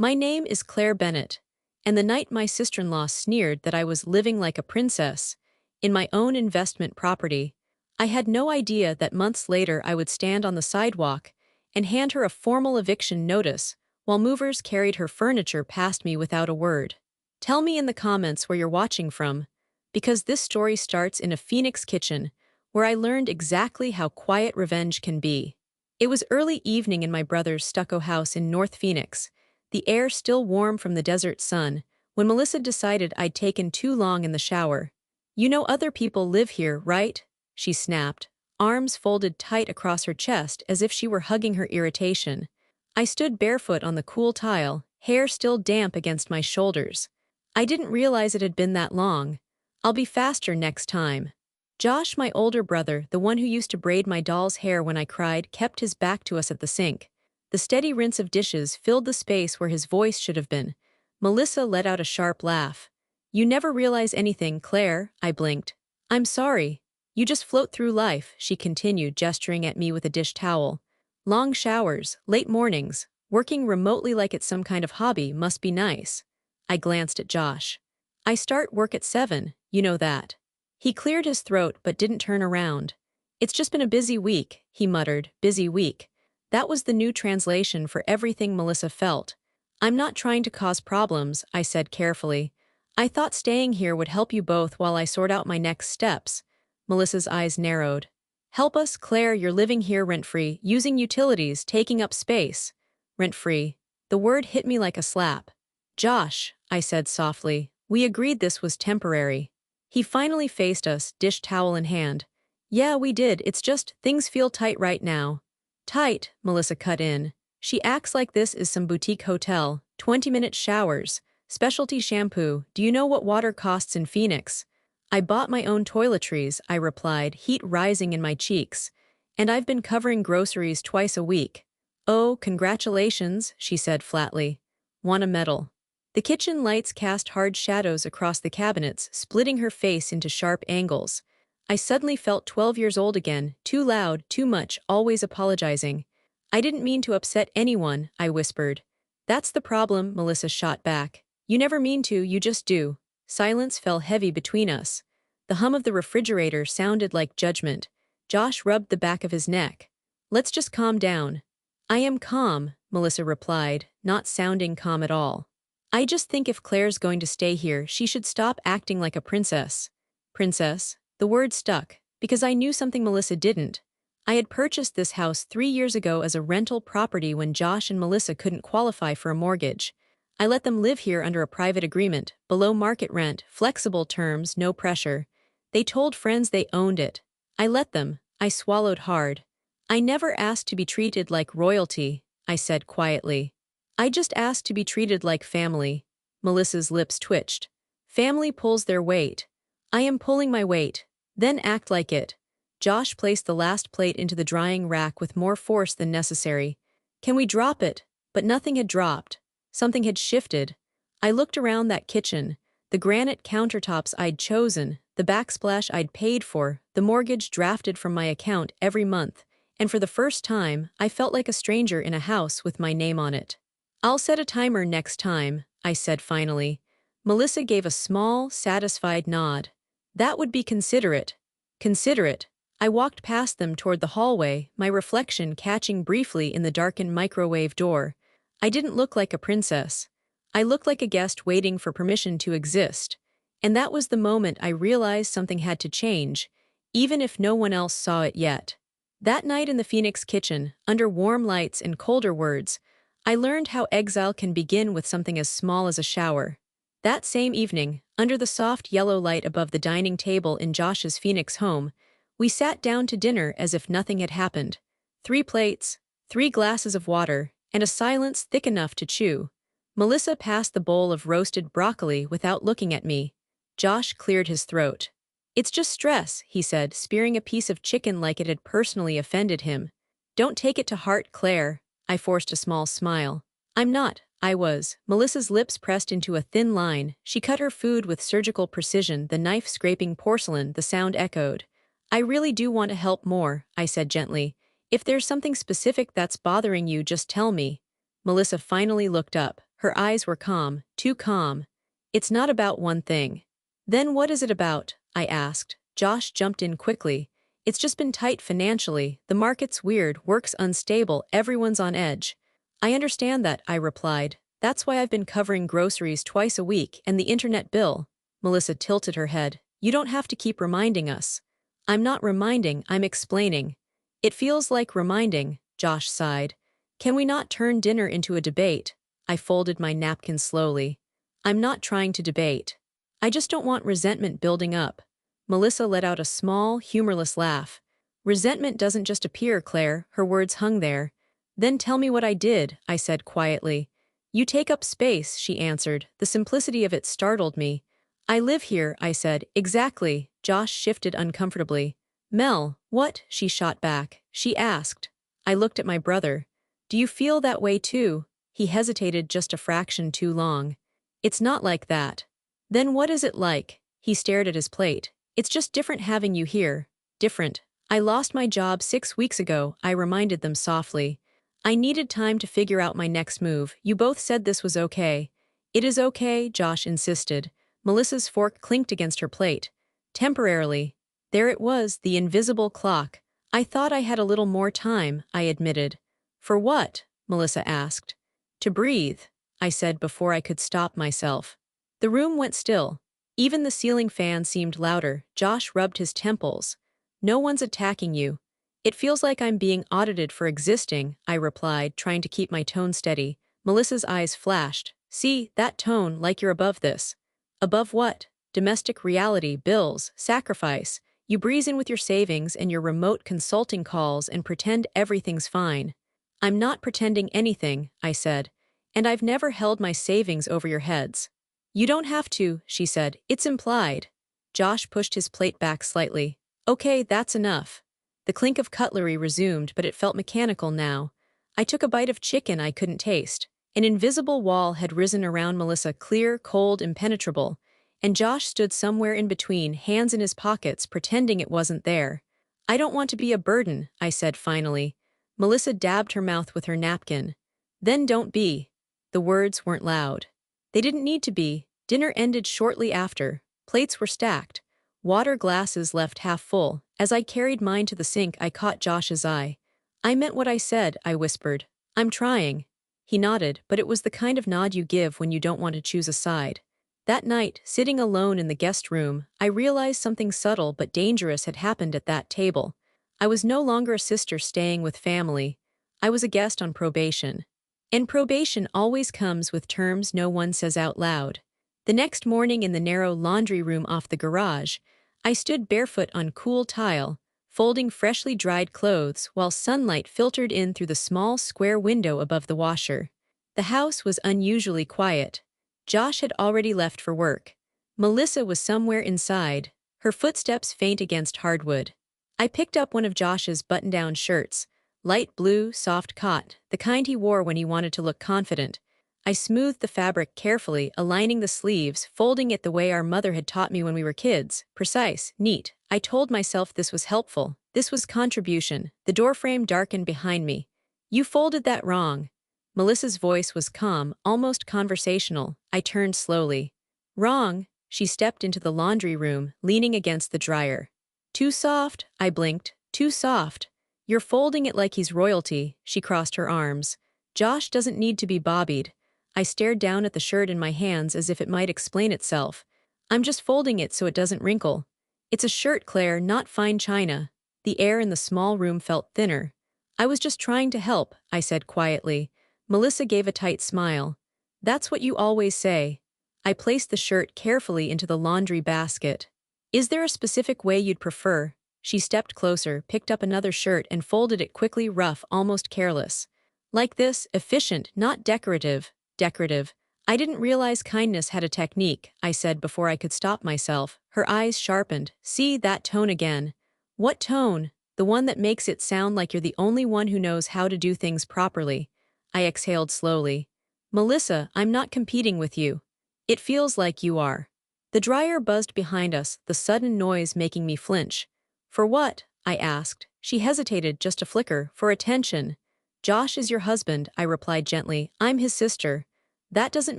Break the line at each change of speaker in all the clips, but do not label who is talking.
My name is Claire Bennett, and the night my sister-in-law sneered that I was living like a princess in my own investment property, I had no idea that months later I would stand on the sidewalk and hand her a formal eviction notice while movers carried her furniture past me without a word. Tell me in the comments where you're watching from, because this story starts in a Phoenix kitchen where I learned exactly how quiet revenge can be. It was early evening in my brother's stucco house in North Phoenix, the air still warm from the desert sun, when Melissa decided I'd taken too long in the shower. "You know other people live here, right?" she snapped, arms folded tight across her chest as if she were hugging her irritation. I stood barefoot on the cool tile, hair still damp against my shoulders. I didn't realize it had been that long. I'll be faster next time. Josh, my older brother, the one who used to braid my doll's hair when I cried, kept his back to us at the sink. The steady rinse of dishes filled the space where his voice should have been. Melissa let out a sharp laugh. "You never realize anything, Claire," I blinked. "I'm sorry. You just float through life," she continued, gesturing at me with a dish towel. "Long showers, late mornings, working remotely like it's some kind of hobby must be nice." I glanced at Josh. "I start work at 7, you know that." He cleared his throat but didn't turn around. "It's just been a busy week," he muttered, "busy week." That was the new translation for everything Melissa felt. "I'm not trying to cause problems," I said carefully. "I thought staying here would help you both while I sort out my next steps." Melissa's eyes narrowed. "Help us, Claire, you're living here rent-free, using utilities, taking up space." Rent-free. The word hit me like a slap. "Josh," I said softly, "we agreed this was temporary." He finally faced us, dish towel in hand. "Yeah, we did, it's just, things feel tight right now." "Tight," Melissa cut in. "She acts like this is some boutique hotel, 20-minute showers, specialty shampoo. Do you know what water costs in Phoenix?" "I bought my own toiletries," I replied, heat rising in my cheeks. "And I've been covering groceries twice a week." "Oh, congratulations," she said flatly. "Want a medal?" The kitchen lights cast hard shadows across the cabinets, splitting her face into sharp angles. I suddenly felt 12 years old again, too loud, too much, always apologizing. "I didn't mean to upset anyone," I whispered. "That's the problem," Melissa shot back. "You never mean to, you just do." Silence fell heavy between us. The hum of the refrigerator sounded like judgment. Josh rubbed the back of his neck. "Let's just calm down." "I am calm," Melissa replied, not sounding calm at all. "I just think if Claire's going to stay here, she should stop acting like a princess." Princess? The word stuck, because I knew something Melissa didn't. I had purchased this house 3 years ago as a rental property when Josh and Melissa couldn't qualify for a mortgage. I let them live here under a private agreement, below market rent, flexible terms, no pressure. They told friends they owned it. I let them. I swallowed hard. "I never asked to be treated like royalty," I said quietly. "I just asked to be treated like family." Melissa's lips twitched. "Family pulls their weight." "I am pulling my weight." "Then act like it." Josh placed the last plate into the drying rack with more force than necessary. "Can we drop it?" But nothing had dropped. Something had shifted. I looked around that kitchen, the granite countertops I'd chosen, the backsplash I'd paid for, the mortgage drafted from my account every month, and for the first time, I felt like a stranger in a house with my name on it. "I'll set a timer next time," I said finally. Melissa gave a small, satisfied nod. "That would be considerate." Considerate. I walked past them toward the hallway, my reflection catching briefly in the darkened microwave door. I didn't look like a princess. I looked like a guest waiting for permission to exist. And that was the moment I realized something had to change, even if no one else saw it yet. That night in the Phoenix kitchen, under warm lights and colder words, I learned how exile can begin with something as small as a shower. That same evening, under the soft yellow light above the dining table in Josh's Phoenix home, we sat down to dinner as if nothing had happened. 3 plates, 3 glasses of water, and a silence thick enough to chew. Melissa passed the bowl of roasted broccoli without looking at me. Josh cleared his throat. "It's just stress," he said, spearing a piece of chicken like it had personally offended him. "Don't take it to heart, Claire." I forced a small smile. "I'm not." I was. Melissa's lips pressed into a thin line. She cut her food with surgical precision, the knife scraping porcelain, the sound echoed. "I really do want to help more," I said gently. "If there's something specific that's bothering you, just tell me." Melissa finally looked up, Her eyes were calm, too calm. It's not about one thing. Then what is it about? I asked. Josh jumped in quickly. It's just been tight financially, the market's weird, work's unstable, everyone's on edge. I understand that, I replied. That's why I've been covering groceries twice a week and the internet bill. Melissa tilted her head. You don't have to keep reminding us. I'm not reminding, I'm explaining. It feels like reminding, Josh sighed. Can we not turn dinner into a debate? I folded my napkin slowly. I'm not trying to debate. I just don't want resentment building up. Melissa let out a small, humorless laugh. Resentment doesn't just appear, Claire, her words hung there. Then tell me what I did, I said quietly. You take up space, she answered. The simplicity of it startled me. I live here, I said. Exactly. Josh shifted uncomfortably. Mel, what? She shot back. She asked. I looked at my brother. Do you feel that way too? He hesitated just a fraction too long. It's not like that. Then what is it like? He stared at his plate. It's just different having you here. Different. I lost my job 6 weeks ago, I reminded them softly. I needed time to figure out my next move. You both said this was okay. It is okay, Josh insisted. Melissa's fork clinked against her plate. Temporarily. There it was, the invisible clock. I thought I had a little more time, I admitted. For what? Melissa asked. To breathe, I said before I could stop myself. The room went still. Even the ceiling fan seemed louder. Josh rubbed his temples. No one's attacking you. It feels like I'm being audited for existing, I replied, trying to keep my tone steady. Melissa's eyes flashed. See, that tone, like you're above this. Above what? Domestic reality, bills, sacrifice. You breeze in with your savings and your remote consulting calls and pretend everything's fine. I'm not pretending anything, I said. And I've never held my savings over your heads. You don't have to, she said. It's implied. Josh pushed his plate back slightly. Okay, that's enough. The clink of cutlery resumed, but it felt mechanical now. I took a bite of chicken I couldn't taste. An invisible wall had risen around Melissa, clear, cold, impenetrable, and Josh stood somewhere in between, hands in his pockets, pretending it wasn't there. I don't want to be a burden, I said finally. Melissa dabbed her mouth with her napkin. Then don't be. The words weren't loud. They didn't need to be. Dinner ended shortly after. Plates were stacked. Water glasses left half full. As I carried mine to the sink, I caught Josh's eye. I meant what I said, I whispered. I'm trying. He nodded, but it was the kind of nod you give when you don't want to choose a side. That night, sitting alone in the guest room, I realized something subtle but dangerous had happened at that table. I was no longer a sister staying with family. I was a guest on probation. And probation always comes with terms no one says out loud. The next morning in the narrow laundry room off the garage, I stood barefoot on cool tile, folding freshly dried clothes while sunlight filtered in through the small square window above the washer. The house was unusually quiet. Josh had already left for work. Melissa was somewhere inside, her footsteps faint against hardwood. I picked up one of Josh's button-down shirts, light blue, soft cotton, the kind he wore when he wanted to look confident. I smoothed the fabric carefully, aligning the sleeves, folding it the way our mother had taught me when we were kids. Precise, neat. I told myself this was helpful. This was contribution. The doorframe darkened behind me. You folded that wrong. Melissa's voice was calm, almost conversational. I turned slowly. Wrong. She stepped into the laundry room, leaning against the dryer. Too soft, I blinked. Too soft. You're folding it like he's royalty. She crossed her arms. Josh doesn't need to be bobbied. I stared down at the shirt in my hands as if it might explain itself. I'm just folding it so it doesn't wrinkle. It's a shirt, Claire, not fine china. The air in the small room felt thinner. I was just trying to help, I said quietly. Melissa gave a tight smile. That's what you always say. I placed the shirt carefully into the laundry basket. Is there a specific way you'd prefer? She stepped closer, picked up another shirt and folded it quickly, rough, almost careless. Like this, efficient, not decorative. Decorative. I didn't realize kindness had a technique, I said before I could stop myself. Her eyes sharpened. See, that tone again. What tone? The one that makes it sound like you're the only one who knows how to do things properly. I exhaled slowly. Melissa, I'm not competing with you. It feels like you are. The dryer buzzed behind us, the sudden noise making me flinch. For what? I asked. She hesitated just a flicker. For attention. Josh is your husband, I replied gently. I'm his sister. That doesn't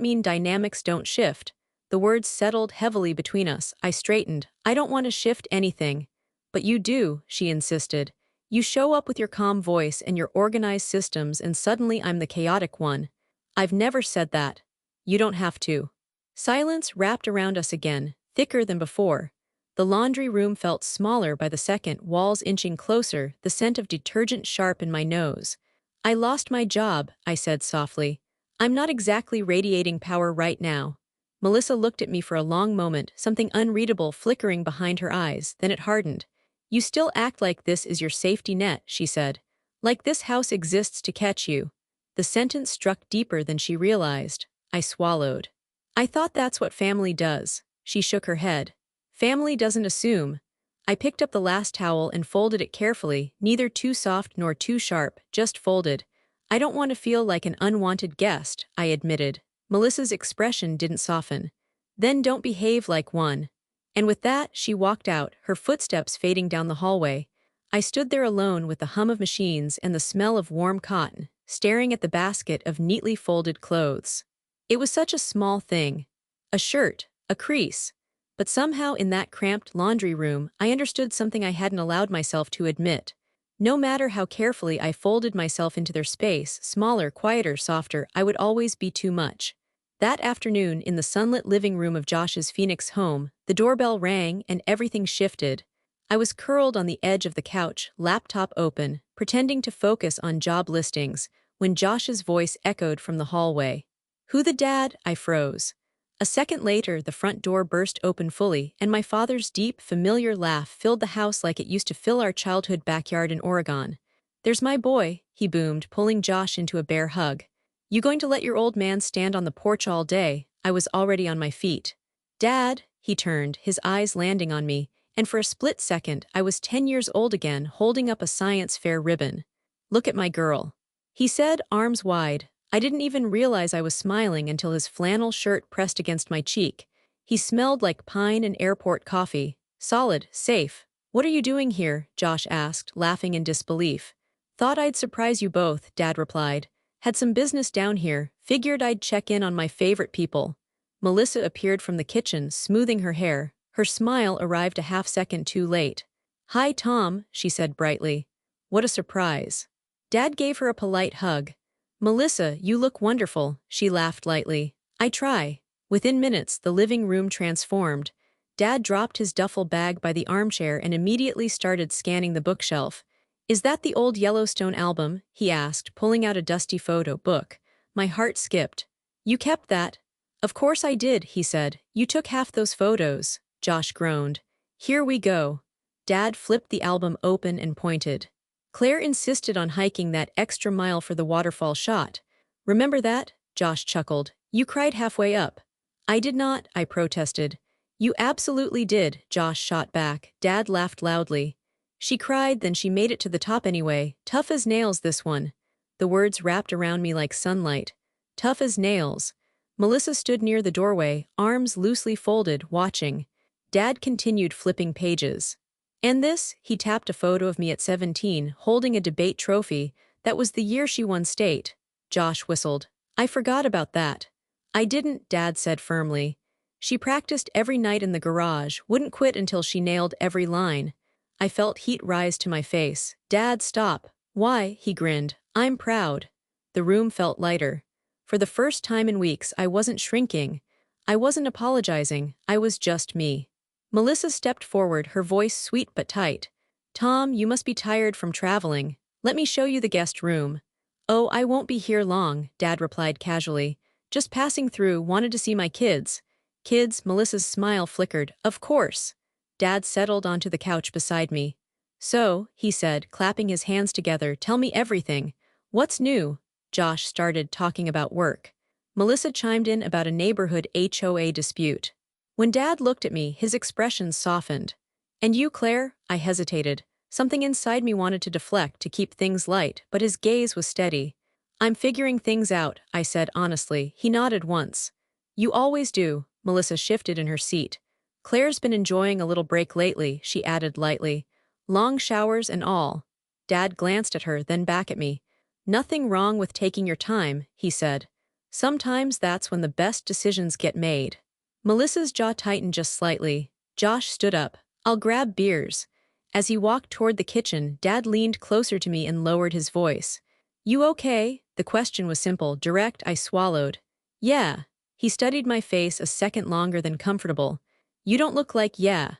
mean dynamics don't shift. The words settled heavily between us. I straightened. I don't want to shift anything. But you do, she insisted. You show up with your calm voice and your organized systems, and suddenly I'm the chaotic one. I've never said that. You don't have to. Silence wrapped around us again, thicker than before. The laundry room felt smaller by the second, walls inching closer, the scent of detergent sharp in my nose. I lost my job, I said softly. I'm not exactly radiating power right now. Melissa looked at me for a long moment, something unreadable flickering behind her eyes, then it hardened. You still act like this is your safety net, she said. Like this house exists to catch you. The sentence struck deeper than she realized. I swallowed. I thought that's what family does. She shook her head. Family doesn't assume. I picked up the last towel and folded it carefully, neither too soft nor too sharp, just folded. I don't want to feel like an unwanted guest, I admitted. Melissa's expression didn't soften. Then don't behave like one. And with that, she walked out, her footsteps fading down the hallway. I stood there alone with the hum of machines and the smell of warm cotton, staring at the basket of neatly folded clothes. It was such a small thing. A shirt, a crease. But somehow in that cramped laundry room, I understood something I hadn't allowed myself to admit. No matter how carefully I folded myself into their space, smaller, quieter, softer, I would always be too much. That afternoon, in the sunlit living room of Josh's Phoenix home, the doorbell rang and everything shifted. I was curled on the edge of the couch, laptop open, pretending to focus on job listings, when Josh's voice echoed from the hallway. Who the dad? I froze. A second later, the front door burst open fully, and my father's deep, familiar laugh filled the house like it used to fill our childhood backyard in Oregon. There's my boy, he boomed, pulling Josh into a bear hug. You going to let your old man stand on the porch all day? I was already on my feet. Dad, he turned, his eyes landing on me, and for a split second, I was 10 years old again, holding up a science fair ribbon. Look at my girl. He said, arms wide. I didn't even realize I was smiling until his flannel shirt pressed against my cheek. He smelled like pine and airport coffee. Solid, safe. What are you doing here? Josh asked, laughing in disbelief. Thought I'd surprise you both, Dad replied. Had some business down here, figured I'd check in on my favorite people. Melissa appeared from the kitchen, smoothing her hair. Her smile arrived a half-second too late. Hi, Tom, she said brightly. What a surprise. Dad gave her a polite hug. Melissa, you look wonderful, she laughed lightly. I try. Within minutes, the living room transformed. Dad dropped his duffel bag by the armchair and immediately started scanning the bookshelf. Is that the old Yellowstone album? He asked, pulling out a dusty photo book. My heart skipped. You kept that? Of course I did, he said. You took half those photos. Josh groaned. Here we go. Dad flipped the album open and pointed. Claire insisted on hiking that extra mile for the waterfall shot. Remember that? Josh chuckled. You cried halfway up. I did not, I protested. You absolutely did, Josh shot back. Dad laughed loudly. She cried, then she made it to the top anyway. Tough as nails, this one. The words wrapped around me like sunlight. Tough as nails. Melissa stood near the doorway, arms loosely folded, watching. Dad continued flipping pages. And this, he tapped a photo of me at 17, holding a debate trophy. That was the year she won state. Josh whistled. I forgot about that. I didn't, Dad said firmly. She practiced every night in the garage, wouldn't quit until she nailed every line. I felt heat rise to my face. Dad, stop. Why? He grinned. I'm proud. The room felt lighter. For the first time in weeks, I wasn't shrinking. I wasn't apologizing. I was just me. Melissa stepped forward, her voice sweet but tight. Tom, you must be tired from traveling. Let me show you the guest room. Oh, I won't be here long, Dad replied casually. Just passing through, wanted to see my kids. Kids, Melissa's smile flickered. Of course. Dad settled onto the couch beside me. So, he said, clapping his hands together, tell me everything. What's new? Josh started talking about work. Melissa chimed in about a neighborhood HOA dispute. When Dad looked at me, his expression softened. And you, Claire? I hesitated. Something inside me wanted to deflect, to keep things light, but his gaze was steady. I'm figuring things out, I said honestly. He nodded once. You always do. Melissa shifted in her seat. Claire's been enjoying a little break lately, she added lightly. Long showers and all. Dad glanced at her, then back at me. Nothing wrong with taking your time, he said. Sometimes that's when the best decisions get made. Melissa's jaw tightened just slightly. Josh stood up. I'll grab beers. As he walked toward the kitchen, Dad leaned closer to me and lowered his voice. You okay? The question was simple, direct. I swallowed. Yeah. He studied my face a second longer than comfortable. You don't look like yeah.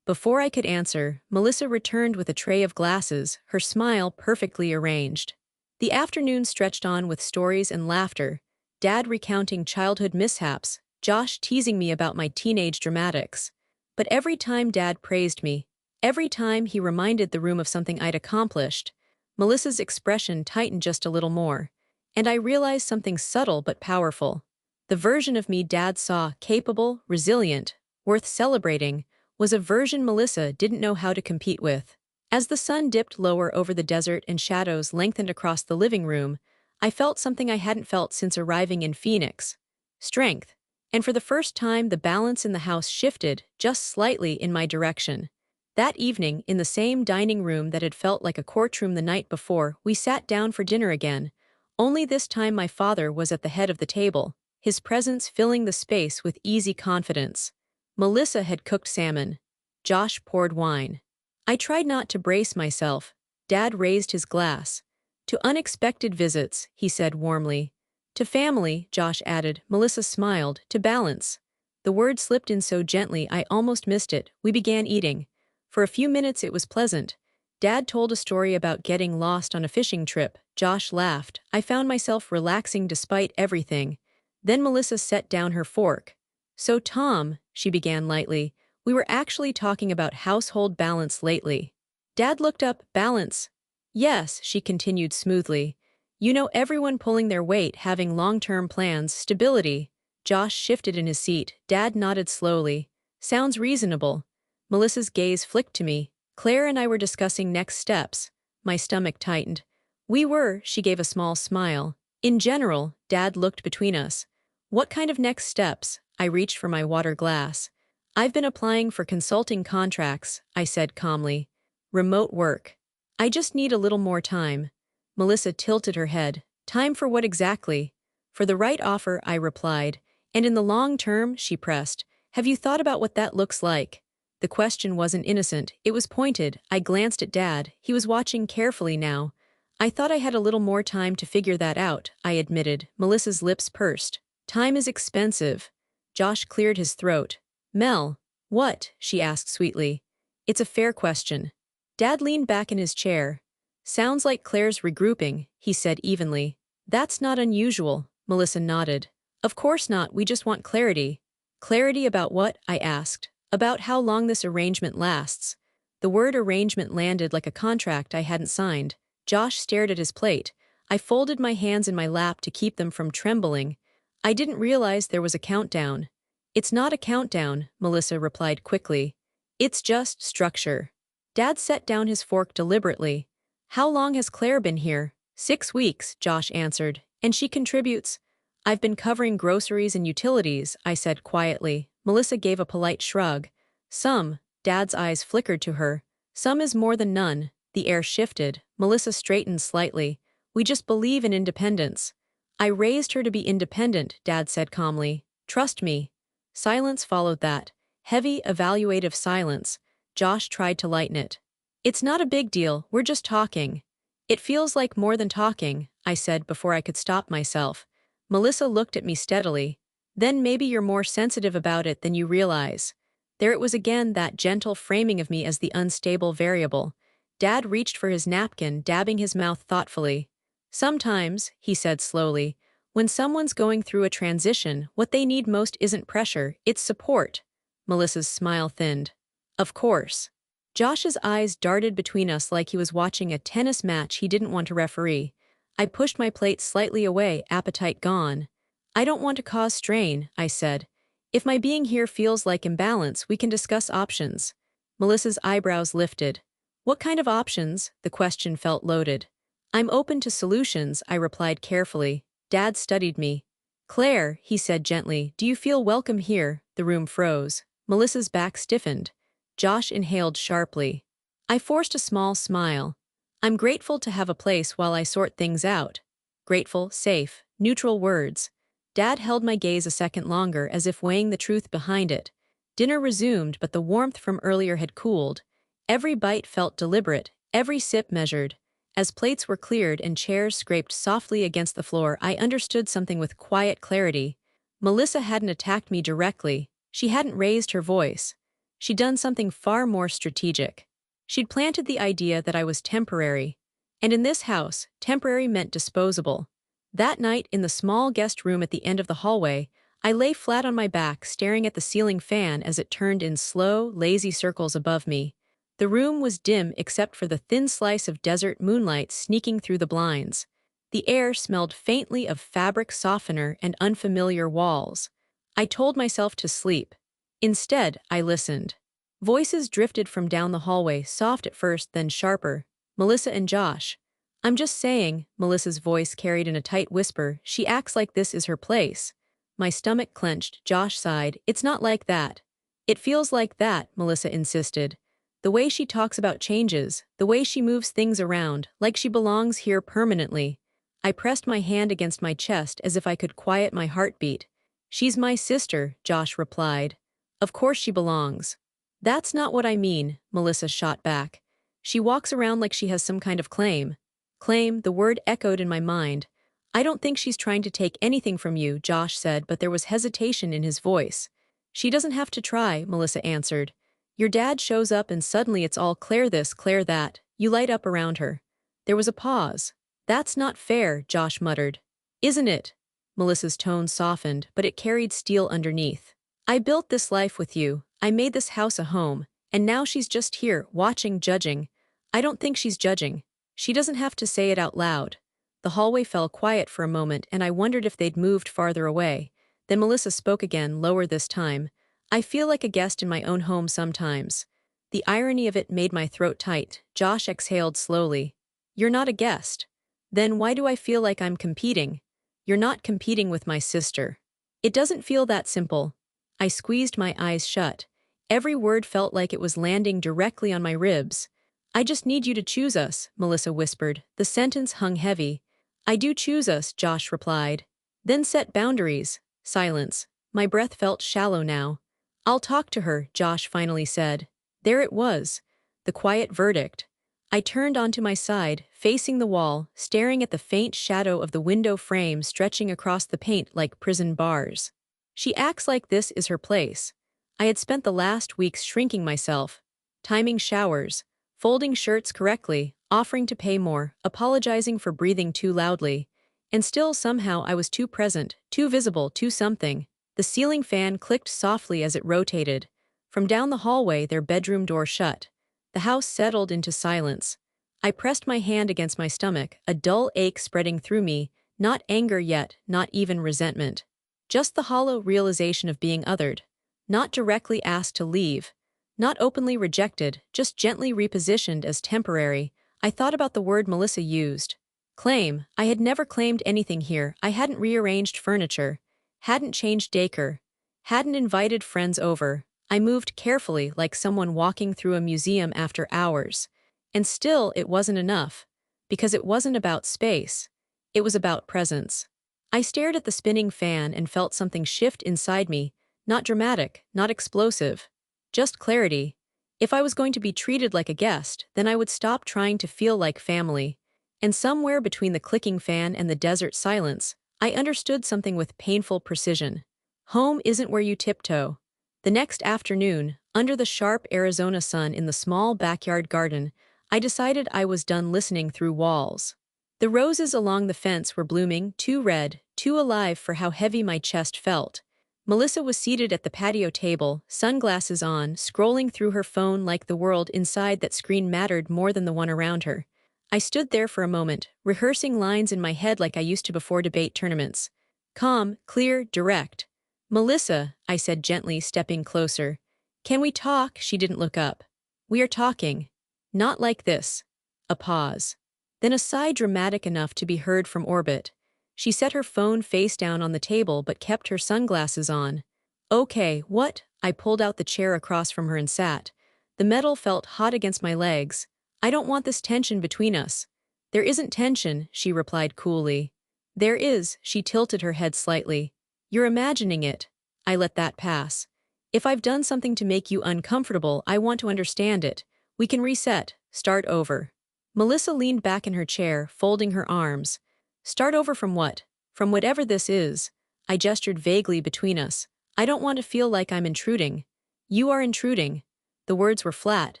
Before I could answer, Melissa returned with a tray of glasses, her smile perfectly arranged. The afternoon stretched on with stories and laughter, Dad recounting childhood mishaps, Josh teasing me about my teenage dramatics. But every time Dad praised me, every time he reminded the room of something I'd accomplished, Melissa's expression tightened just a little more, and I realized something subtle but powerful. The version of me Dad saw, capable, resilient, worth celebrating, was a version Melissa didn't know how to compete with. As the sun dipped lower over the desert and shadows lengthened across the living room, I felt something I hadn't felt since arriving in Phoenix. Strength. And for the first time, the balance in the house shifted, just slightly, in my direction. That evening, in the same dining room that had felt like a courtroom the night before, we sat down for dinner again. Only this time my father was at the head of the table, his presence filling the space with easy confidence. Melissa had cooked salmon. Josh poured wine. I tried not to brace myself. Dad raised his glass. To unexpected visits, he said warmly. To family, Josh added. Melissa smiled. To balance. The word slipped in so gently I almost missed it. We began eating. For a few minutes it was pleasant. Dad told a story about getting lost on a fishing trip. Josh laughed. I found myself relaxing despite everything. Then Melissa set down her fork. So Tom, she began lightly, we were actually talking about household balance lately. Dad looked up. Balance? Yes, she continued smoothly. You know, everyone pulling their weight, having long-term plans, stability. Josh shifted in his seat. Dad nodded slowly. Sounds reasonable. Melissa's gaze flicked to me. Claire and I were discussing next steps. My stomach tightened. We were, she gave a small smile. In general, Dad looked between us. What kind of next steps? I reached for my water glass. I've been applying for consulting contracts, I said calmly. Remote work. I just need a little more time. Melissa tilted her head. Time for what exactly? For the right offer, I replied. And in the long term, she pressed. Have you thought about what that looks like? The question wasn't innocent, it was pointed. I glanced at Dad. He was watching carefully now. I thought I had a little more time to figure that out, I admitted. Melissa's lips pursed. Time is expensive. Josh cleared his throat. Mel, what? She asked sweetly. It's a fair question. Dad leaned back in his chair. Sounds like Claire's regrouping, he said evenly. That's not unusual, Melissa nodded. Of course not, we just want clarity. Clarity about what? I asked. About how long this arrangement lasts. The word arrangement landed like a contract I hadn't signed. Josh stared at his plate. I folded my hands in my lap to keep them from trembling. I didn't realize there was a countdown. It's not a countdown, Melissa replied quickly. It's just structure. Dad set down his fork deliberately. How long has Claire been here? 6 weeks, Josh answered. And she contributes. I've been covering groceries and utilities, I said quietly. Melissa gave a polite shrug. Some, Dad's eyes flickered to her. Some is more than none. The air shifted. Melissa straightened slightly. We just believe in independence. I raised her to be independent, Dad said calmly. Trust me. Silence followed that. Heavy, evaluative silence. Josh tried to lighten it. It's not a big deal, we're just talking. It feels like more than talking, I said before I could stop myself. Melissa looked at me steadily. Then maybe you're more sensitive about it than you realize. There it was again, that gentle framing of me as the unstable variable. Dad reached for his napkin, dabbing his mouth thoughtfully. Sometimes, he said slowly, when someone's going through a transition, what they need most isn't pressure, it's support. Melissa's smile thinned. Of course. Josh's eyes darted between us like he was watching a tennis match he didn't want to referee. I pushed my plate slightly away, appetite gone. I don't want to cause strain, I said. If my being here feels like imbalance, we can discuss options. Melissa's eyebrows lifted. What kind of options? The question felt loaded. I'm open to solutions, I replied carefully. Dad studied me. Claire, he said gently, do you feel welcome here? The room froze. Melissa's back stiffened. Josh inhaled sharply. I forced a small smile. I'm grateful to have a place while I sort things out. Grateful, safe, neutral words. Dad held my gaze a second longer as if weighing the truth behind it. Dinner resumed, but the warmth from earlier had cooled. Every bite felt deliberate, every sip measured. As plates were cleared and chairs scraped softly against the floor, I understood something with quiet clarity. Melissa hadn't attacked me directly. She hadn't raised her voice. She'd done something far more strategic. She'd planted the idea that I was temporary. And in this house, temporary meant disposable. That night, in the small guest room at the end of the hallway, I lay flat on my back, staring at the ceiling fan as it turned in slow, lazy circles above me. The room was dim except for the thin slice of desert moonlight sneaking through the blinds. The air smelled faintly of fabric softener and unfamiliar walls. I told myself to sleep. Instead, I listened. Voices drifted from down the hallway, soft at first, then sharper. Melissa and Josh. I'm just saying, Melissa's voice carried in a tight whisper, she acts like this is her place. My stomach clenched. Josh sighed. It's not like that. It feels like that, Melissa insisted. The way she talks about changes, the way she moves things around, like she belongs here permanently. I pressed my hand against my chest as if I could quiet my heartbeat. She's my sister, Josh replied. Of course she belongs. That's not what I mean, Melissa shot back. She walks around like she has some kind of claim. Claim, the word echoed in my mind. I don't think she's trying to take anything from you, Josh said, but there was hesitation in his voice. She doesn't have to try, Melissa answered. Your dad shows up and suddenly it's all Claire this, Claire that. You light up around her. There was a pause. That's not fair, Josh muttered. Isn't it? Melissa's tone softened, but it carried steel underneath. I built this life with you. I made this house a home. And now she's just here, watching, judging. I don't think she's judging. She doesn't have to say it out loud. The hallway fell quiet for a moment, and I wondered if they'd moved farther away. Then Melissa spoke again, lower this time. I feel like a guest in my own home sometimes. The irony of it made my throat tight. Josh exhaled slowly. You're not a guest. Then why do I feel like I'm competing? You're not competing with my sister. It doesn't feel that simple. I squeezed my eyes shut. Every word felt like it was landing directly on my ribs. I just need you to choose us, Melissa whispered. The sentence hung heavy. I do choose us, Josh replied. Then set boundaries. Silence. My breath felt shallow now. I'll talk to her, Josh finally said. There it was. The quiet verdict. I turned onto my side, facing the wall, staring at the faint shadow of the window frame stretching across the paint like prison bars. She acts like this is her place. I had spent the last weeks shrinking myself, timing showers, folding shirts correctly, offering to pay more, apologizing for breathing too loudly. And still somehow I was too present, too visible, too something. The ceiling fan clicked softly as it rotated. From down the hallway, their bedroom door shut. The house settled into silence. I pressed my hand against my stomach, a dull ache spreading through me, not anger yet, not even resentment. Just the hollow realization of being othered. Not directly asked to leave. Not openly rejected, just gently repositioned as temporary. I thought about the word Melissa used. Claim. I had never claimed anything here. I hadn't rearranged furniture. Hadn't changed decor. Hadn't invited friends over. I moved carefully like someone walking through a museum after hours. And still it wasn't enough. Because it wasn't about space. It was about presence. I stared at the spinning fan and felt something shift inside me. Not dramatic, not explosive. Just clarity. If I was going to be treated like a guest, then I would stop trying to feel like family. And somewhere between the clicking fan and the desert silence, I understood something with painful precision. Home isn't where you tiptoe. The next afternoon, under the sharp Arizona sun in the small backyard garden, I decided I was done listening through walls. The roses along the fence were blooming, too red, too alive for how heavy my chest felt. Melissa was seated at the patio table, sunglasses on, scrolling through her phone like the world inside that screen mattered more than the one around her. I stood there for a moment, rehearsing lines in my head like I used to before debate tournaments. Calm, clear, direct. Melissa, I said gently, stepping closer. Can we talk? She didn't look up. We are talking. Not like this. A pause. Then a sigh dramatic enough to be heard from orbit. She set her phone face down on the table but kept her sunglasses on. Okay, what? I pulled out the chair across from her and sat. The metal felt hot against my legs. I don't want this tension between us. There isn't tension, she replied coolly. There is, she tilted her head slightly. You're imagining it. I let that pass. If I've done something to make you uncomfortable, I want to understand it. We can reset, start over. Melissa leaned back in her chair, folding her arms. Start over from what? From whatever this is. I gestured vaguely between us. I don't want to feel like I'm intruding. You are intruding. The words were flat,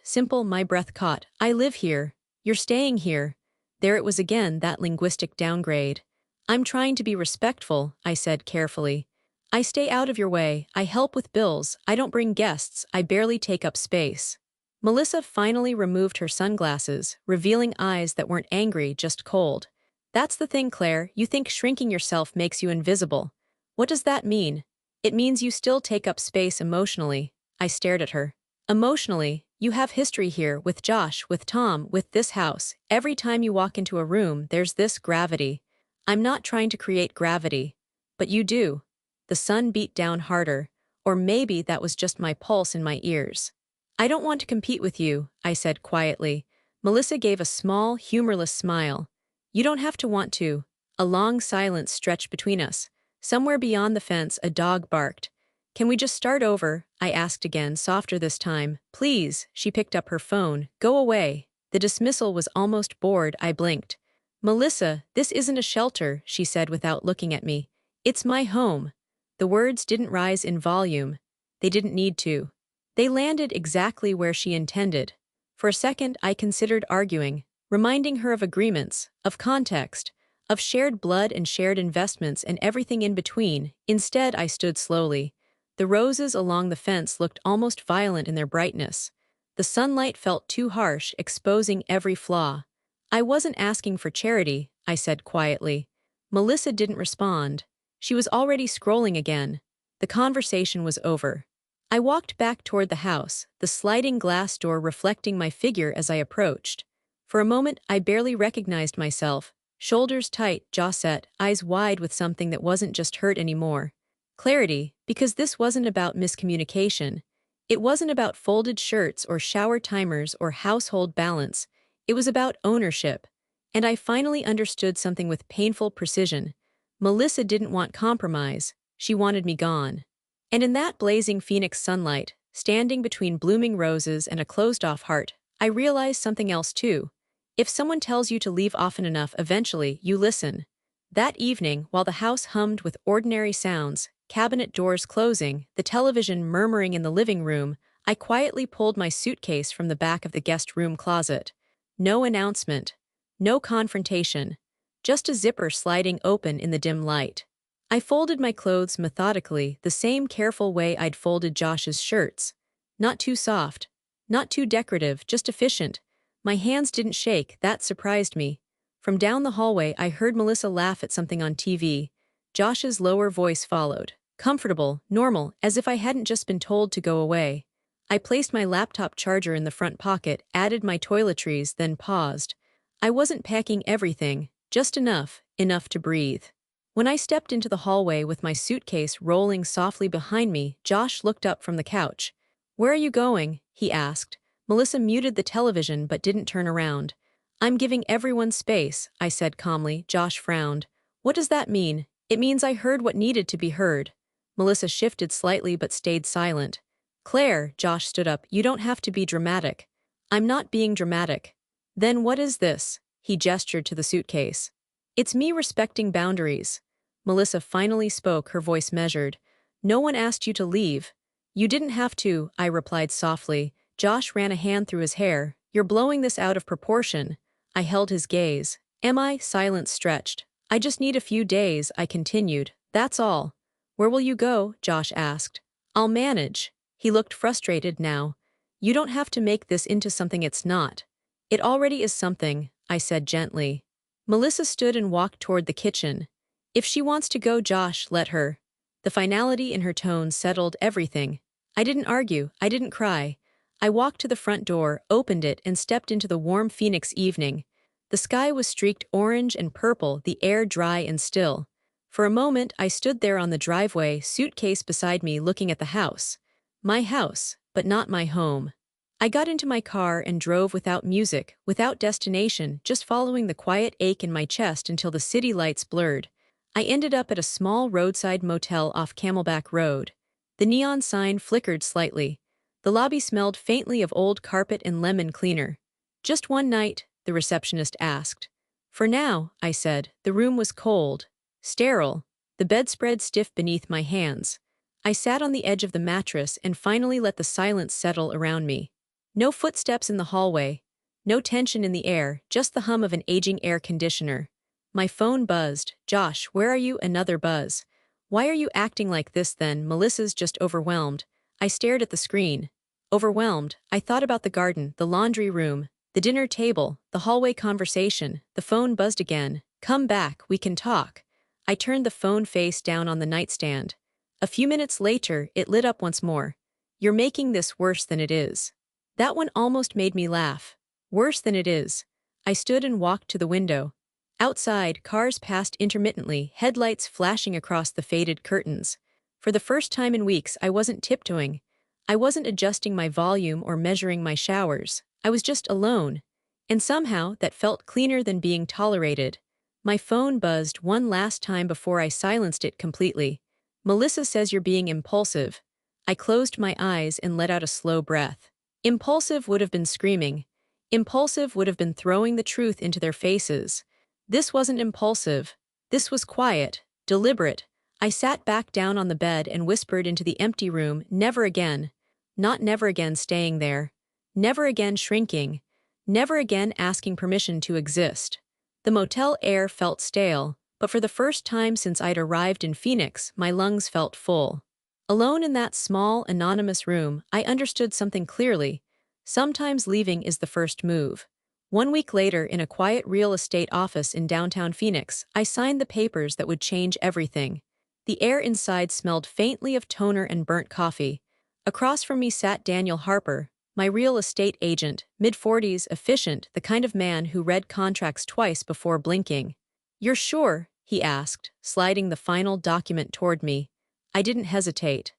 simple, my breath caught. I live here. You're staying here. There it was again, that linguistic downgrade. I'm trying to be respectful, I said carefully. I stay out of your way, I help with bills, I don't bring guests, I barely take up space. Melissa finally removed her sunglasses, revealing eyes that weren't angry, just cold. That's the thing, Claire, you think shrinking yourself makes you invisible. What does that mean? It means you still take up space emotionally. I stared at her. Emotionally, you have history here, with Josh, with Tom, with this house. Every time you walk into a room, there's this gravity. I'm not trying to create gravity. But you do. The sun beat down harder. Or maybe that was just my pulse in my ears. I don't want to compete with you, I said quietly. Melissa gave a small, humorless smile. You don't have to want to. A long silence stretched between us. Somewhere beyond the fence, a dog barked. Can we just start over? I asked again, softer this time. Please, she picked up her phone. Go away. The dismissal was almost bored. I blinked. Melissa, this isn't a shelter, she said without looking at me. It's my home. The words didn't rise in volume. They didn't need to. They landed exactly where she intended. For a second, I considered arguing, reminding her of agreements, of context, of shared blood and shared investments and everything in between. Instead, I stood slowly. The roses along the fence looked almost violent in their brightness. The sunlight felt too harsh, exposing every flaw. I wasn't asking for charity, I said quietly. Melissa didn't respond. She was already scrolling again. The conversation was over. I walked back toward the house, the sliding glass door reflecting my figure as I approached. For a moment, I barely recognized myself. Shoulders tight, jaw set, eyes wide with something that wasn't just hurt anymore. Clarity, because this wasn't about miscommunication. It wasn't about folded shirts or shower timers or household balance. It was about ownership. And I finally understood something with painful precision. Melissa didn't want compromise. She wanted me gone. And in that blazing phoenix sunlight, standing between blooming roses and a closed-off heart, I realized something else too. If someone tells you to leave often enough, eventually you listen. That evening, while the house hummed with ordinary sounds, cabinet doors closing, the television murmuring in the living room, I quietly pulled my suitcase from the back of the guest room closet. No announcement. No confrontation. Just a zipper sliding open in the dim light. I folded my clothes methodically, the same careful way I'd folded Josh's shirts. Not too soft. Not too decorative, just efficient. My hands didn't shake, that surprised me. From down the hallway, I heard Melissa laugh at something on TV. Josh's lower voice followed. Comfortable, normal, as if I hadn't just been told to go away. I placed my laptop charger in the front pocket, added my toiletries, then paused. I wasn't packing everything, just enough to breathe. When I stepped into the hallway with my suitcase rolling softly behind me, Josh looked up from the couch. Where are you going? He asked. Melissa muted the television but didn't turn around. I'm giving everyone space, I said calmly. Josh frowned. What does that mean? It means I heard what needed to be heard. Melissa shifted slightly but stayed silent. Claire, Josh stood up, you don't have to be dramatic. I'm not being dramatic. Then what is this? He gestured to the suitcase. It's me respecting boundaries. Melissa finally spoke, her voice measured. No one asked you to leave. You didn't have to, I replied softly. Josh ran a hand through his hair. You're blowing this out of proportion. I held his gaze. Am I? Silence stretched. I just need a few days, I continued. That's all. Where will you go? Josh asked. I'll manage. He looked frustrated now. You don't have to make this into something it's not. It already is something, I said gently. Melissa stood and walked toward the kitchen. If she wants to go, Josh, let her. The finality in her tone settled everything. I didn't argue, I didn't cry. I walked to the front door, opened it, and stepped into the warm Phoenix evening. The sky was streaked orange and purple, the air dry and still. For a moment, I stood there on the driveway, suitcase beside me, looking at the house. My house, but not my home. I got into my car and drove without music, without destination, just following the quiet ache in my chest until the city lights blurred. I ended up at a small roadside motel off Camelback Road. The neon sign flickered slightly. The lobby smelled faintly of old carpet and lemon cleaner. "Just one night?" the receptionist asked. "For now," I said. The room was cold, sterile, the bedspread stiff beneath my hands. I sat on the edge of the mattress and finally let the silence settle around me. No footsteps in the hallway, no tension in the air, just the hum of an aging air conditioner. My phone buzzed. "Josh, where are you?" Another buzz. "Why are you acting like this then?" "Melissa's just overwhelmed." I stared at the screen. Overwhelmed, I thought about the garden, the laundry room, the dinner table, the hallway conversation. The phone buzzed again. "Come back, we can talk." I turned the phone face down on the nightstand. A few minutes later, it lit up once more. "You're making this worse than it is." That one almost made me laugh. Worse than it is. I stood and walked to the window. Outside, cars passed intermittently, headlights flashing across the faded curtains. For the first time in weeks, I wasn't tiptoeing. I wasn't adjusting my volume or measuring my showers. I was just alone. And somehow, that felt cleaner than being tolerated. My phone buzzed one last time before I silenced it completely. "Melissa says you're being impulsive." I closed my eyes and let out a slow breath. Impulsive would have been screaming. Impulsive would have been throwing the truth into their faces. This wasn't impulsive. This was quiet, deliberate. I sat back down on the bed and whispered into the empty room, "Never again." Not never again staying there. Never again shrinking. Never again asking permission to exist. The motel air felt stale, but for the first time since I'd arrived in Phoenix, my lungs felt full. Alone in that small, anonymous room, I understood something clearly. Sometimes leaving is the first move. 1 week later, in a quiet real estate office in downtown Phoenix, I signed the papers that would change everything. The air inside smelled faintly of toner and burnt coffee. Across from me sat Daniel Harper, my real estate agent, mid-40s, efficient, the kind of man who read contracts twice before blinking. "You're sure?" he asked, sliding the final document toward me. I didn't hesitate.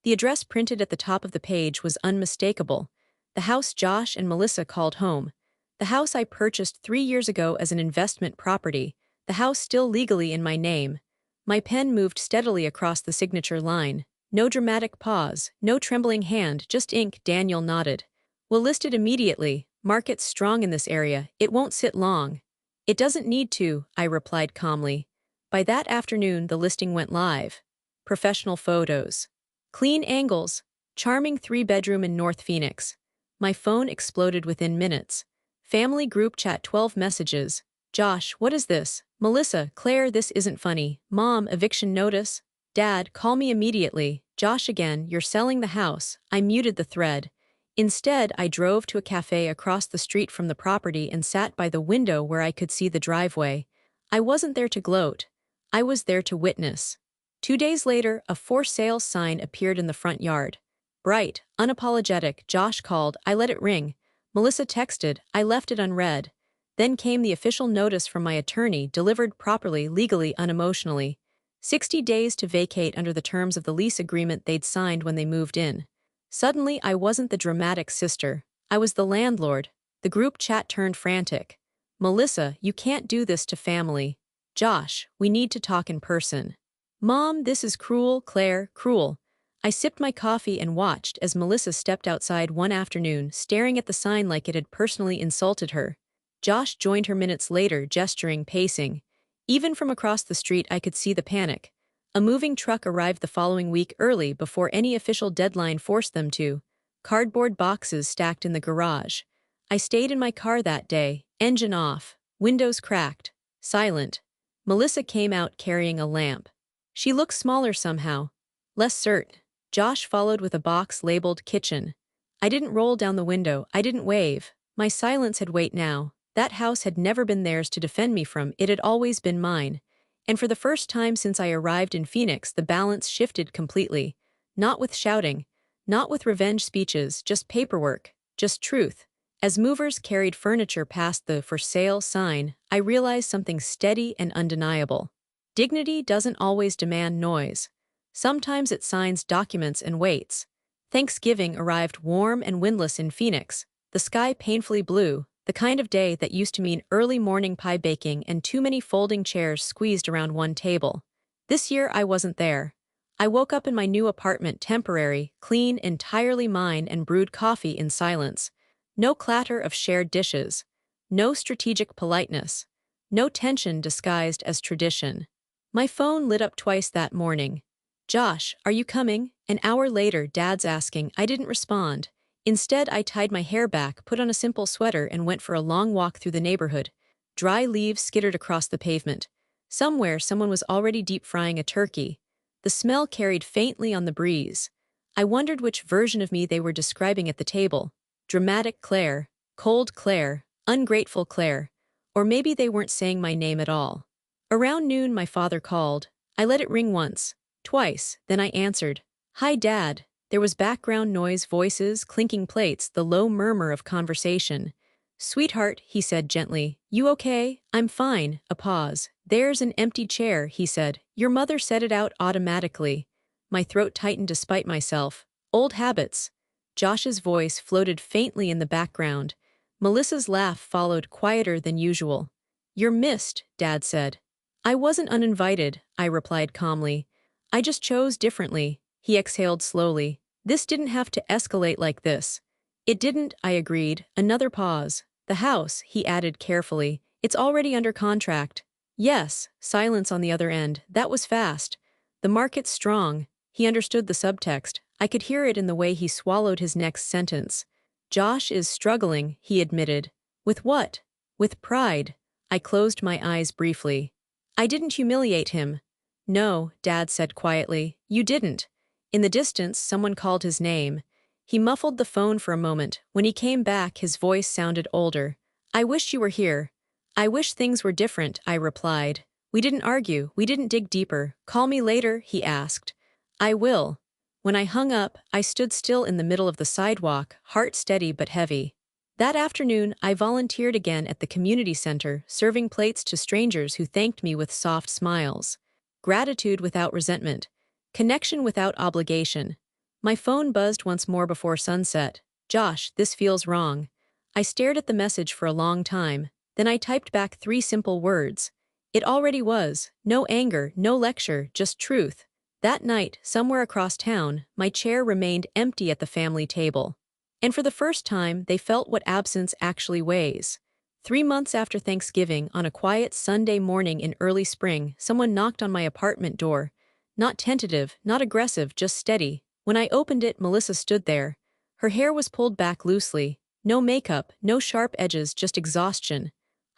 The address printed at the top of the page was unmistakable. The house Josh and Melissa called home. The house I purchased 3 years ago as an investment property. The house still legally in my name. My pen moved steadily across the signature line. No dramatic pause, no trembling hand, just ink. Daniel nodded. "We'll list it immediately. Market's strong in this area. It won't sit long." "It doesn't need to," I replied calmly. By that afternoon, the listing went live. Professional photos. Clean angles. Charming 3-bedroom in North Phoenix. My phone exploded within minutes. Family group chat, 12 messages. "Josh, what is this?" "Melissa, Claire, this isn't funny." "Mom, eviction notice." "Dad, call me immediately." "Josh again, you're selling the house." I muted the thread. Instead, I drove to a cafe across the street from the property and sat by the window where I could see the driveway. I wasn't there to gloat. I was there to witness. 2 days later, a for sale sign appeared in the front yard. Bright, unapologetic. Josh called. I let it ring. Melissa texted. I left it unread. Then came the official notice from my attorney, delivered properly, legally, unemotionally. 60 days to vacate under the terms of the lease agreement they'd signed when they moved in. Suddenly, I wasn't the dramatic sister. I was the landlord. The group chat turned frantic. "Melissa, you can't do this to family." "Josh, we need to talk in person." "Mom, this is cruel." "Claire, cruel." I sipped my coffee and watched as Melissa stepped outside one afternoon, staring at the sign like it had personally insulted her. Josh joined her minutes later, gesturing, pacing. Even from across the street, I could see the panic. A moving truck arrived the following week early before any official deadline forced them to. Cardboard boxes stacked in the garage. I stayed in my car that day, engine off, windows cracked, silent. Melissa came out carrying a lamp. She looked smaller somehow, less certain. Josh followed with a box labeled kitchen. I didn't roll down the window, I didn't wave. My silence had weight now. That house had never been theirs to defend me from, it had always been mine. And for the first time since I arrived in Phoenix, the balance shifted completely. Not with shouting, not with revenge speeches, just paperwork, just truth. As movers carried furniture past the for sale sign, I realized something steady and undeniable. Dignity doesn't always demand noise. Sometimes it signs documents and waits. Thanksgiving arrived warm and windless in Phoenix, the sky painfully blue, the kind of day that used to mean early morning pie baking and too many folding chairs squeezed around one table. This year I wasn't there. I woke up in my new apartment temporary, clean, entirely mine and brewed coffee in silence. No clatter of shared dishes. No strategic politeness. No tension disguised as tradition. My phone lit up twice that morning. "Josh, are you coming?" An hour later, Dad's asking. I didn't respond. Instead, I tied my hair back, put on a simple sweater, and went for a long walk through the neighborhood. Dry leaves skittered across the pavement. Somewhere, someone was already deep-frying a turkey. The smell carried faintly on the breeze. I wondered which version of me they were describing at the table. Dramatic Claire, cold Claire, ungrateful Claire. Or maybe they weren't saying my name at all. Around noon, my father called. I let it ring once, twice, then I answered. "Hi, Dad." There was background noise, voices, clinking plates, the low murmur of conversation. "Sweetheart," he said gently, "you okay?" "I'm fine." A pause. "There's an empty chair," he said. "Your mother set it out automatically." My throat tightened despite myself. "Old habits." Josh's voice floated faintly in the background. Melissa's laugh followed, quieter than usual. "You're missed," Dad said. "I wasn't uninvited," I replied calmly. "I just chose differently." He exhaled slowly. "This didn't have to escalate like this." "It didn't," I agreed. Another pause. "The house," he added carefully. "It's already under contract." "Yes." Silence on the other end. That was fast. "The market's strong." He understood the subtext. I could hear it in the way he swallowed his next sentence. "Josh is struggling," he admitted. "With what?" "With pride." I closed my eyes briefly. "I didn't humiliate him." "No," Dad said quietly. "You didn't." In the distance, someone called his name. He muffled the phone for a moment. When he came back, his voice sounded older. "I wish you were here." "I wish things were different," I replied. We didn't argue. We didn't dig deeper. "Call me later?" he asked. "I will." When I hung up, I stood still in the middle of the sidewalk, heart steady but heavy. That afternoon, I volunteered again at the community center, serving plates to strangers who thanked me with soft smiles. Gratitude without resentment. Connection without obligation. My phone buzzed once more before sunset. "Josh, this feels wrong." I stared at the message for a long time. Then I typed back 3 simple words. It already was. No anger, no lecture, just truth. That night, somewhere across town, my chair remained empty at the family table. And for the first time, they felt what absence actually weighs. 3 months after Thanksgiving, on a quiet Sunday morning in early spring, someone knocked on my apartment door. Not tentative, not aggressive, just steady. When I opened it, Melissa stood there. Her hair was pulled back loosely. No makeup, no sharp edges, just exhaustion.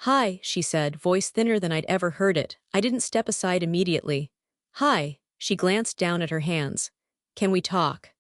"Hi," she said, voice thinner than I'd ever heard it. I didn't step aside immediately. "Hi." She glanced down at her hands. "Can we talk?"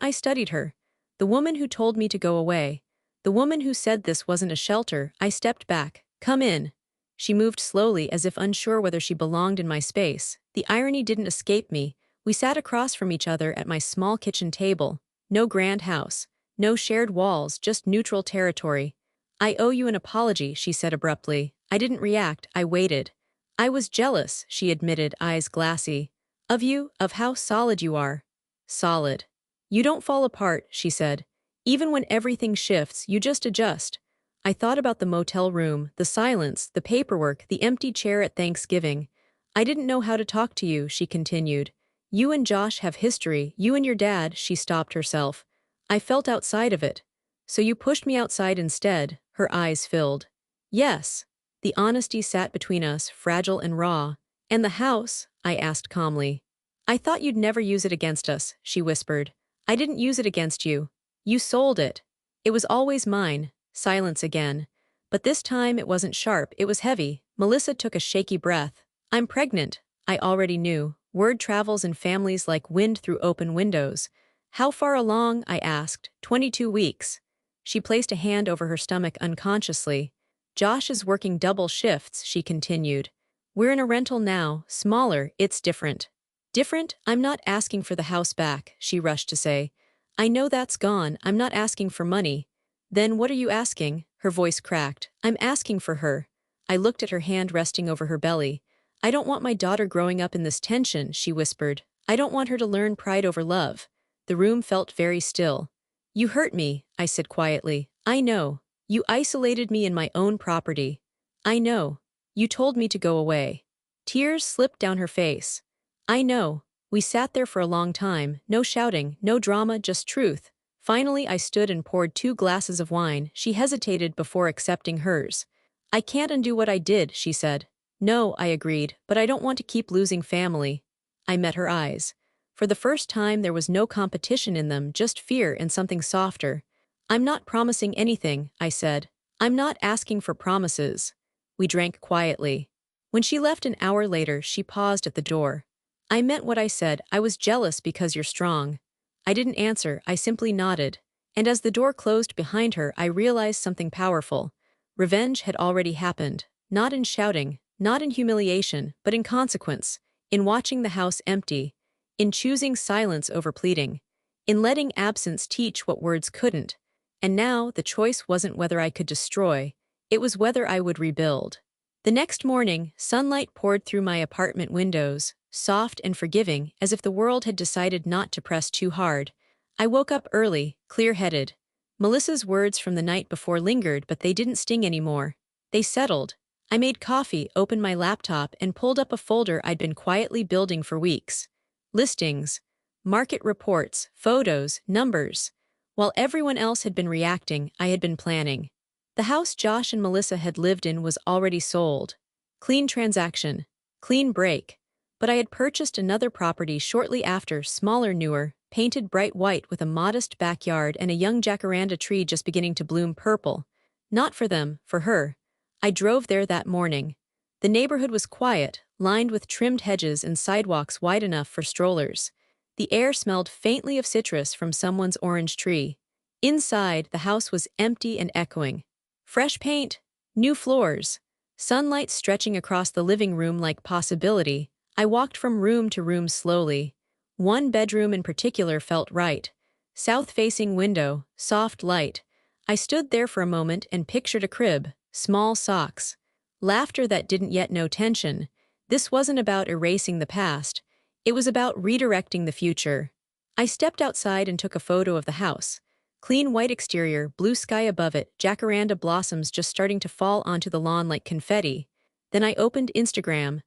I studied her. The woman who told me to go away. The woman who said this wasn't a shelter. I stepped back. "Come in." She moved slowly, as if unsure whether she belonged in my space. The irony didn't escape me. We sat across from each other at my small kitchen table. No grand house. No shared walls, just neutral territory. "I owe you an apology," she said abruptly. I didn't react. I waited. "I was jealous," she admitted, eyes glassy. "Of you, of how solid you are." "Solid." "You don't fall apart," she said. "Even when everything shifts, you just adjust." I thought about the motel room, the silence, the paperwork, the empty chair at Thanksgiving. "I didn't know how to talk to you," she continued. "You and Josh have history, you and your dad." She stopped herself. I felt outside of it. "So you pushed me outside instead." Her eyes filled. "Yes." The honesty sat between us, fragile and raw. "And the house?" I asked calmly. "I thought you'd never use it against us," she whispered. "I didn't use it against you. You sold it. It was always mine." Silence again. But this time it wasn't sharp, it was heavy. Melissa took a shaky breath. "I'm pregnant." I already knew. Word travels in families like wind through open windows. "How far along?" I asked. 22 weeks. She placed a hand over her stomach unconsciously. "Josh is working double shifts," she continued. "We're in a rental now, smaller, it's different." "Different? I'm not asking for the house back," she rushed to say. "I know that's gone. I'm not asking for money." "Then what are you asking?" Her voice cracked. "I'm asking for her." I looked at her hand resting over her belly. "I don't want my daughter growing up in this tension," she whispered. "I don't want her to learn pride over love." The room felt very still. "You hurt me," I said quietly. "I know. You isolated me in my own property. I know. You told me to go away. Tears slipped down her face. I know. We sat there for a long time, no shouting, no drama, just truth. Finally, I stood and poured 2 glasses of wine. She hesitated before accepting hers. I can't undo what I did, she said. No, I agreed, but I don't want to keep losing family. I met her eyes. For the first time, there was no competition in them, just fear and something softer. I'm not promising anything, I said. I'm not asking for promises. We drank quietly. When she left an hour later, she paused at the door. I meant what I said. I was jealous because you're strong. I didn't answer, I simply nodded. And as the door closed behind her, I realized something powerful. Revenge had already happened, not in shouting, not in humiliation, but in consequence, in watching the house empty, in choosing silence over pleading, in letting absence teach what words couldn't. And now the choice wasn't whether I could destroy, it was whether I would rebuild. The next morning, sunlight poured through my apartment windows, soft and forgiving, as if the world had decided not to press too hard. I woke up early, clear-headed. Melissa's words from the night before lingered, but they didn't sting anymore. They settled. I made coffee, opened my laptop, and pulled up a folder I'd been quietly building for weeks. Listings, market reports, photos, numbers. While everyone else had been reacting, I had been planning. The house Josh and Melissa had lived in was already sold. Clean transaction. Clean break. But I had purchased another property shortly after, smaller, newer, painted bright white with a modest backyard and a young jacaranda tree just beginning to bloom purple. Not for them, for her. I drove there that morning. The neighborhood was quiet, lined with trimmed hedges and sidewalks wide enough for strollers. The air smelled faintly of citrus from someone's orange tree. Inside, the house was empty and echoing. Fresh paint, new floors, sunlight stretching across the living room like possibility. I walked from room to room slowly. One bedroom in particular felt right. South-facing window, soft light. I stood there for a moment and pictured a crib, small socks. Laughter that didn't yet know tension. This wasn't about erasing the past. It was about redirecting the future. I stepped outside and took a photo of the house. Clean white exterior, blue sky above it, jacaranda blossoms just starting to fall onto the lawn like confetti. Then I opened Instagram.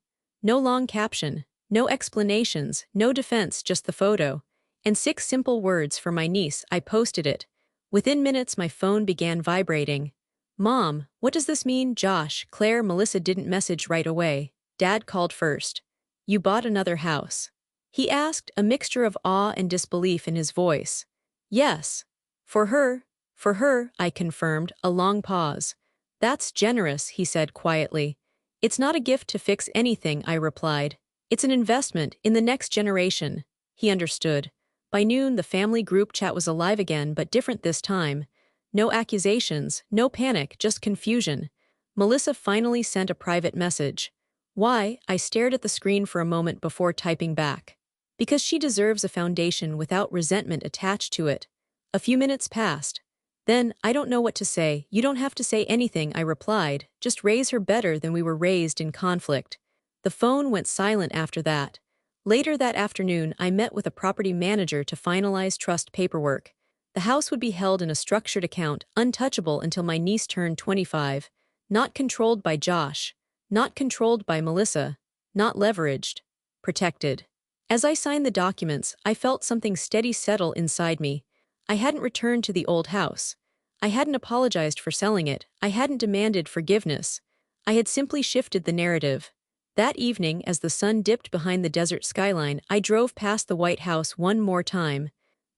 No long caption, no explanations, no defense, just the photo. And 6 simple words for my niece. I posted it. Within minutes, my phone began vibrating. Mom, what does this mean? Josh, Claire, Melissa didn't message right away. Dad called first. You bought another house? He asked, a mixture of awe and disbelief in his voice. Yes. For her, I confirmed, a long pause. That's generous, he said quietly. It's not a gift to fix anything, I replied. It's an investment in the next generation. He understood. By noon, the family group chat was alive again, but different this time. No accusations, no panic, just confusion. Melissa finally sent a private message. Why? I stared at the screen for a moment before typing back. Because she deserves a foundation without resentment attached to it. A few minutes passed. Then, I don't know what to say. You don't have to say anything, I replied. Just raise her better than we were raised in conflict. The phone went silent after that. Later that afternoon, I met with a property manager to finalize trust paperwork. The house would be held in a structured account, untouchable until my niece turned 25. Not controlled by Josh. Not controlled by Melissa. Not leveraged. Protected. As I signed the documents, I felt something steady settle inside me. I hadn't returned to the old house. I hadn't apologized for selling it. I hadn't demanded forgiveness. I had simply shifted the narrative. That evening, as the sun dipped behind the desert skyline, I drove past the White House one more time.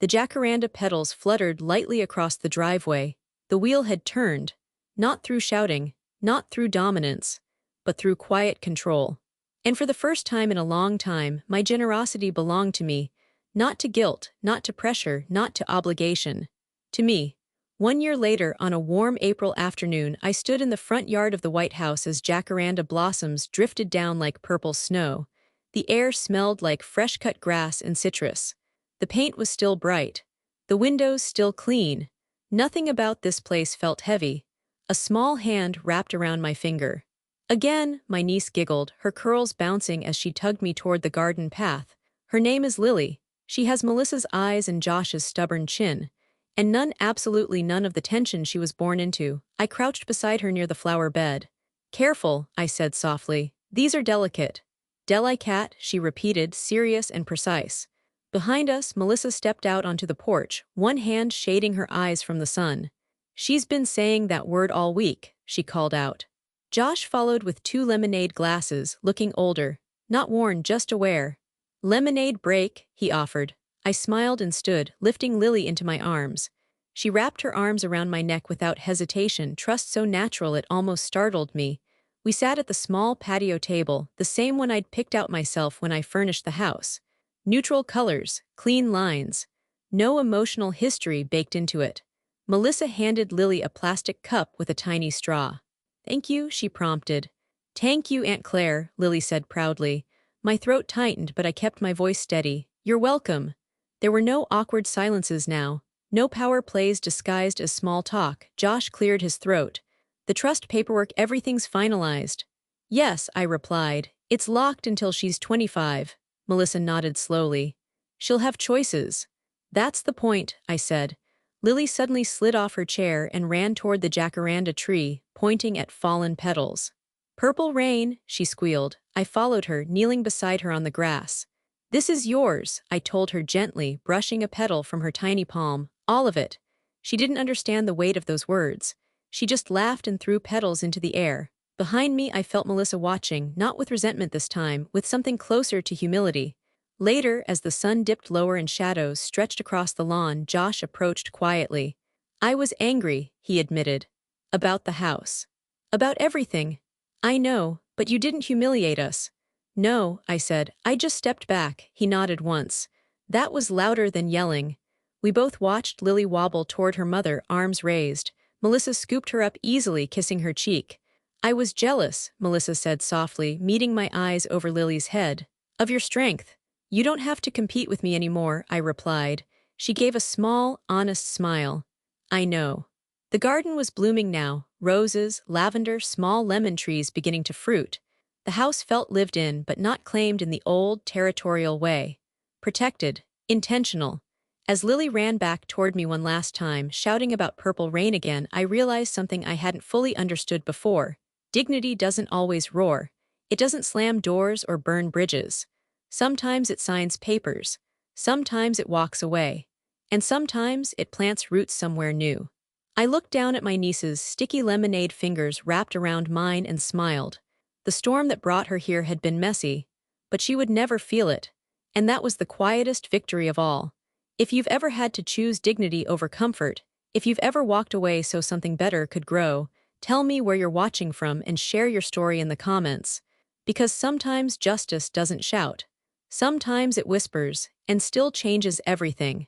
The jacaranda petals fluttered lightly across the driveway. The wheel had turned. Not through shouting, not through dominance, but through quiet control. And for the first time in a long time, my generosity belonged to me. Not to guilt, not to pressure, not to obligation. To me. 1 year later, on a warm April afternoon, I stood in the front yard of the White House as jacaranda blossoms drifted down like purple snow. The air smelled like fresh-cut grass and citrus. The paint was still bright. The windows still clean. Nothing about this place felt heavy. A small hand wrapped around my finger. Again, my niece giggled, her curls bouncing as she tugged me toward the garden path. Her name is Lily. She has Melissa's eyes and Josh's stubborn chin. and absolutely none of the tension she was born into. I crouched beside her near the flower bed. Careful, I said softly. These are delicate. Delicat, she repeated, serious and precise. Behind us, Melissa stepped out onto the porch, one hand shading her eyes from the sun. She's been saying that word all week, she called out. Josh followed with 2 lemonade glasses, looking older. Not worn, just aware. Lemonade break, he offered. I smiled and stood, lifting Lily into my arms. She wrapped her arms around my neck without hesitation, trust so natural it almost startled me. We sat at the small patio table, the same one I'd picked out myself when I furnished the house. Neutral colors, clean lines. No emotional history baked into it. Melissa handed Lily a plastic cup with a tiny straw. Thank you, she prompted. Thank you, Aunt Claire, Lily said proudly. My throat tightened, but I kept my voice steady. You're welcome. There were no awkward silences now. No power plays disguised as small talk. Josh cleared his throat. The trust paperwork, everything's finalized. Yes, I replied. It's locked until she's 25. Melissa nodded slowly. She'll have choices. That's the point, I said. Lily suddenly slid off her chair and ran toward the jacaranda tree, pointing at fallen petals. Purple rain, she squealed. I followed her, kneeling beside her on the grass. This is yours, I told her gently, brushing a petal from her tiny palm. All of it. She didn't understand the weight of those words. She just laughed and threw petals into the air. Behind me, I felt Melissa watching, not with resentment this time, with something closer to humility. Later, as the sun dipped lower and shadows stretched across the lawn, Josh approached quietly. I was angry, he admitted. About the house. About everything. I know, but you didn't humiliate us. No, I said. I just stepped back, he nodded once. That was louder than yelling. We both watched Lily wobble toward her mother, arms raised. Melissa scooped her up easily, kissing her cheek. I was jealous, Melissa said softly, meeting my eyes over Lily's head. Of your strength. You don't have to compete with me anymore, I replied. She gave a small, honest smile. I know. The garden was blooming now, roses, lavender, small lemon trees beginning to fruit. The house felt lived in, but not claimed in the old, territorial way. Protected. Intentional. As Lily ran back toward me one last time, shouting about purple rain again, I realized something I hadn't fully understood before. Dignity doesn't always roar. It doesn't slam doors or burn bridges. Sometimes it signs papers. Sometimes it walks away. And sometimes it plants roots somewhere new. I looked down at my niece's sticky lemonade fingers wrapped around mine and smiled. The storm that brought her here had been messy, but she would never feel it. And that was the quietest victory of all. If you've ever had to choose dignity over comfort, if you've ever walked away so something better could grow, tell me where you're watching from and share your story in the comments. Because sometimes justice doesn't shout. Sometimes it whispers, and still changes everything.